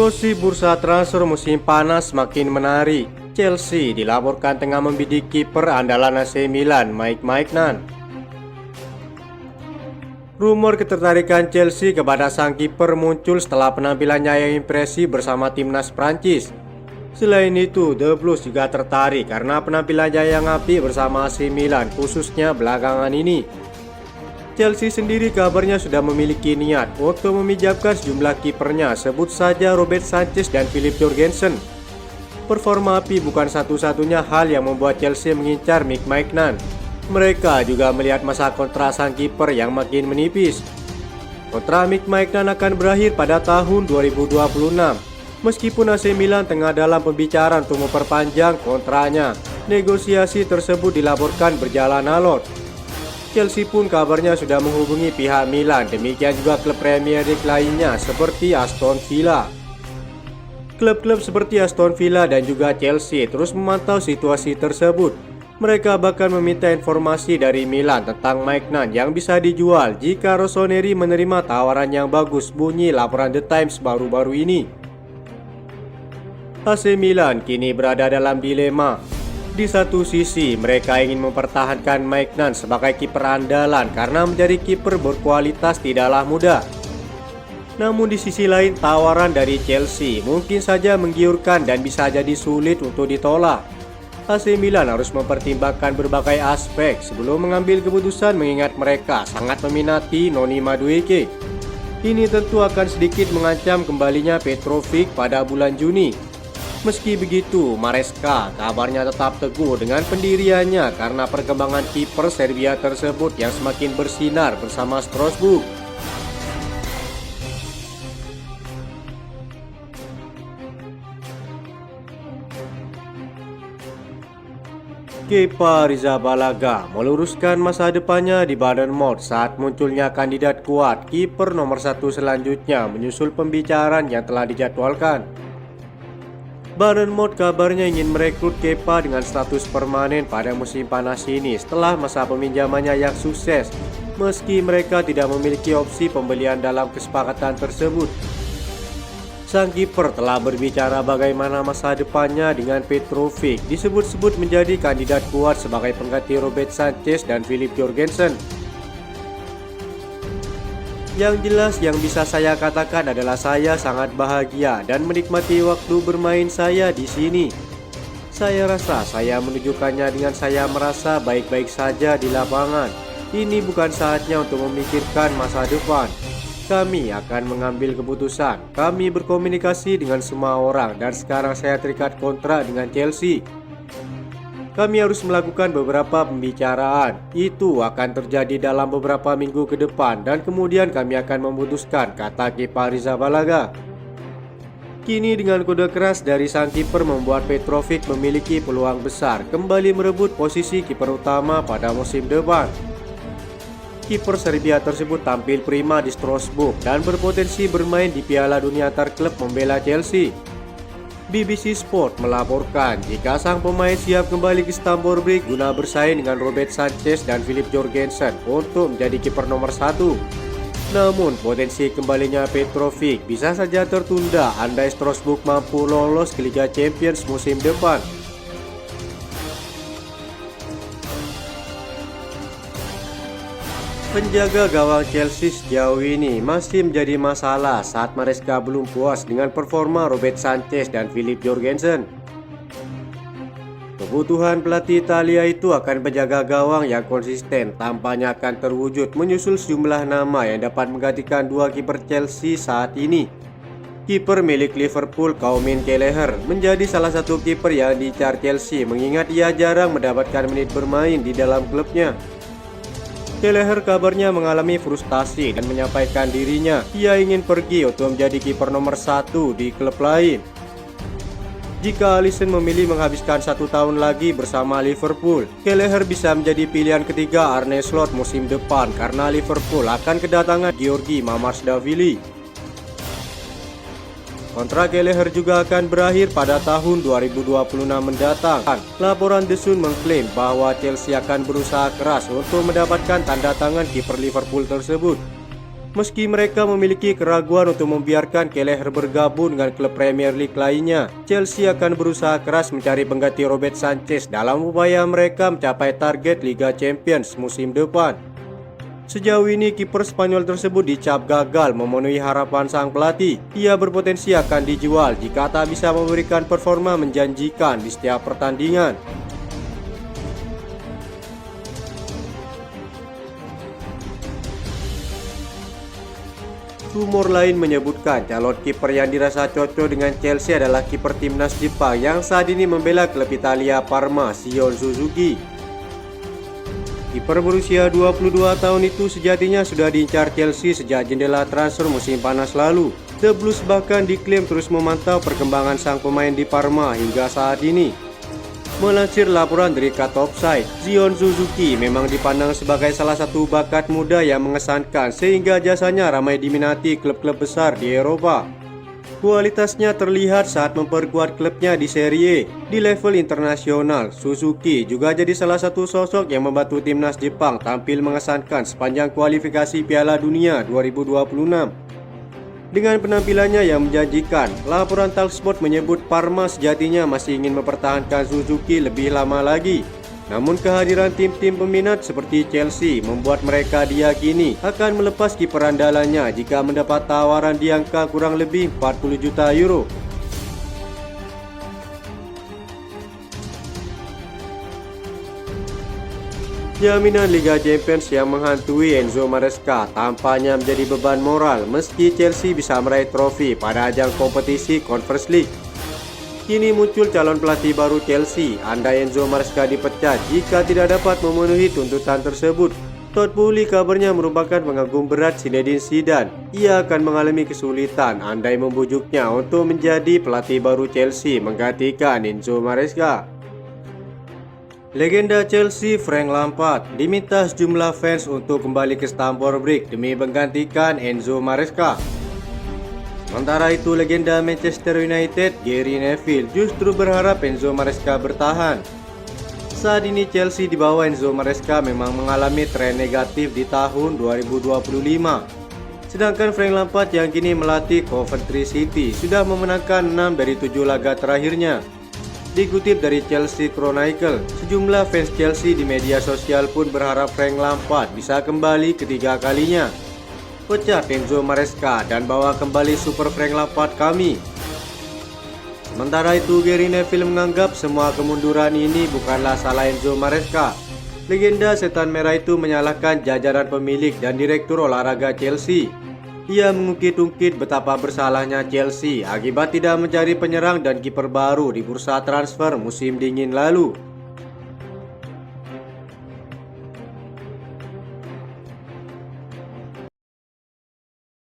Gosip bursa transfer musim panas makin menarik. Chelsea dilaporkan tengah membidik kiper andalan AC Milan, Mike Maignan. Rumor ketertarikan Chelsea kepada sang kiper muncul setelah penampilannya yang impresi bersama timnas Prancis. Selain itu, The Blues juga tertarik karena penampilannya yang apik bersama AC Milan, khususnya belakangan ini. Chelsea sendiri kabarnya sudah memiliki niat untuk meminjamkan sejumlah kipernya, sebut saja Robert Sanchez dan Philip Jorgensen. Performa api bukan satu-satunya hal yang membuat Chelsea mengincar Mike Maignan. Mereka juga melihat masa kontrak sang kiper yang makin menipis. Kontrak Mike Maignan akan berakhir pada tahun 2026. Meskipun AC Milan tengah dalam pembicaraan untuk memperpanjang kontraknya, negosiasi tersebut dilaporkan berjalan alot. Chelsea pun kabarnya sudah menghubungi pihak Milan, demikian juga klub Premier League lainnya seperti Aston Villa. Klub-klub seperti Aston Villa dan juga Chelsea terus memantau situasi tersebut. Mereka bahkan meminta informasi dari Milan tentang Maignan yang bisa dijual jika Rossoneri menerima tawaran yang bagus, bunyi laporan The Times baru-baru ini. AC Milan kini berada dalam dilema. Di satu sisi, mereka ingin mempertahankan Maignan sebagai kiper andalan karena menjadi kiper berkualitas tidaklah mudah. Namun di sisi lain, tawaran dari Chelsea mungkin saja menggiurkan dan bisa jadi sulit untuk ditolak. AC Milan harus mempertimbangkan berbagai aspek sebelum mengambil keputusan mengingat mereka sangat meminati Noni Madueke. Ini tentu akan sedikit mengancam kembalinya Petrovic pada bulan Juni. Meski begitu, Maresca kabarnya tetap teguh dengan pendiriannya karena perkembangan kiper Serbia tersebut yang semakin bersinar bersama Strasbourg. Kepa Arrizabalaga meluruskan masa depannya di Bournemouth saat munculnya kandidat kuat kiper nomor 1 selanjutnya menyusul pembicaraan yang telah dijadwalkan. Bournemouth kabarnya ingin merekrut Kepa dengan status permanen pada musim panas ini setelah masa peminjamannya yang sukses, meski mereka tidak memiliki opsi pembelian dalam kesepakatan tersebut. Sang kiper telah berbicara bagaimana masa depannya dengan Petrovic disebut-sebut menjadi kandidat kuat sebagai pengganti Robert Sanchez dan Philip Jorgensen. Yang jelas yang bisa saya katakan adalah saya sangat bahagia dan menikmati waktu bermain saya di sini. Saya rasa saya menunjukkannya dengan saya merasa baik-baik saja di lapangan. Ini bukan saatnya untuk memikirkan masa depan. Kami akan mengambil keputusan. Kami berkomunikasi dengan semua orang dan sekarang saya terikat kontrak dengan Chelsea. Kami harus melakukan beberapa pembicaraan. Itu akan terjadi dalam beberapa minggu ke depan dan kemudian kami akan memutuskan, kata Kepa Arrizabalaga. Kini dengan kode keras dari sang kiper membuat Petrovic memiliki peluang besar kembali merebut posisi kiper utama pada musim depan. Kiper Serbia tersebut tampil prima di Strasbourg dan berpotensi bermain di Piala Dunia antar klub membela Chelsea. BBC Sport melaporkan jika sang pemain siap kembali ke Stamford Bridge guna bersaing dengan Robert Sanchez dan Philip Jorgensen untuk menjadi kiper nomor 1. Namun potensi kembalinya Petrovic bisa saja tertunda andai Strasbourg mampu lolos ke Liga Champions musim depan. Penjaga gawang Chelsea sejauh ini masih menjadi masalah saat Maresca belum puas dengan performa Robert Sanchez dan Philip Jorgensen. Kebutuhan pelatih Italia itu akan penjaga gawang yang konsisten tampaknya akan terwujud menyusul sejumlah nama yang dapat menggantikan dua kiper Chelsea saat ini. Kiper milik Liverpool, Kaumin Kelleher, menjadi salah satu kiper yang diincar Chelsea mengingat ia jarang mendapatkan menit bermain di dalam klubnya. Kelleher kabarnya mengalami frustasi dan menyampaikan dirinya ia ingin pergi untuk menjadi kiper nomor 1 di klub lain. Jika Alisson memilih menghabiskan 1 tahun lagi bersama Liverpool, Kelleher bisa menjadi pilihan ketiga Arne Slot musim depan karena Liverpool akan kedatangan Georgi Mamarsdashvili. Kontrak Kelleher juga akan berakhir pada tahun 2026 mendatang. Laporan The Sun mengklaim bahwa Chelsea akan berusaha keras untuk mendapatkan tanda tangan kiper Liverpool tersebut. Meski mereka memiliki keraguan untuk membiarkan Kelleher bergabung dengan klub Premier League lainnya, Chelsea akan berusaha keras mencari pengganti Robert Sanchez dalam upaya mereka mencapai target Liga Champions musim depan. Sejauh ini kiper Spanyol tersebut dicap gagal memenuhi harapan sang pelatih. Ia berpotensi akan dijual jika tak bisa memberikan performa menjanjikan di setiap pertandingan. Rumor lain menyebutkan calon kiper yang dirasa cocok dengan Chelsea adalah kiper timnas Jepang yang saat ini membela klub Italia Parma, Shion Suzuki. Kiper berusia 22 tahun itu sejatinya sudah diincar Chelsea sejak jendela transfer musim panas lalu. The Blues bahkan diklaim terus memantau perkembangan sang pemain di Parma hingga saat ini. Melansir laporan dari Cut Offside, Shion Suzuki memang dipandang sebagai salah satu bakat muda yang mengesankan sehingga jasanya ramai diminati klub-klub besar di Eropa. Kualitasnya terlihat saat memperkuat klubnya di Serie A. Di level internasional, Suzuki juga jadi salah satu sosok yang membantu timnas Jepang tampil mengesankan sepanjang kualifikasi Piala Dunia 2026. Dengan penampilannya yang menjanjikan, laporan Talksport menyebut Parma sejatinya masih ingin mempertahankan Suzuki lebih lama lagi. Namun kehadiran tim-tim peminat seperti Chelsea membuat mereka diyakini akan melepas kiper andalannya jika mendapat tawaran di angka kurang lebih 40 juta euro. Jaminan Liga Champions yang menghantui Enzo Maresca tampaknya menjadi beban moral meski Chelsea bisa meraih trofi pada ajang kompetisi Conference League. Kini muncul calon pelatih baru Chelsea andai Enzo Maresca dipecat jika tidak dapat memenuhi tuntutan tersebut. Todd Boehly kabarnya merupakan pengagum berat Zinedine Zidane. Ia akan mengalami kesulitan andai membujuknya untuk menjadi pelatih baru Chelsea menggantikan Enzo Maresca. Legenda Chelsea Frank Lampard diminta sejumlah fans untuk kembali ke Stamford Bridge demi menggantikan Enzo Maresca. Sementara itu, legenda Manchester United Gary Neville justru berharap Enzo Maresca bertahan. Saat ini Chelsea di bawah Enzo Maresca memang mengalami tren negatif di tahun 2025. Sedangkan Frank Lampard yang kini melatih Coventry City sudah memenangkan 6 dari 7 laga terakhirnya. Dikutip dari Chelsea Chronicle, sejumlah fans Chelsea di media sosial pun berharap Frank Lampard bisa kembali ketiga kalinya. Pecat Enzo Maresca dan bawa kembali Super Frank Lampard kami. Sementara itu, Gary Neville menganggap semua kemunduran ini bukanlah salah Enzo Maresca. Legenda setan merah itu menyalahkan jajaran pemilik dan direktur olahraga Chelsea. Ia mengungkit-ungkit betapa bersalahnya Chelsea akibat tidak mencari penyerang dan kiper baru di bursa transfer musim dingin lalu.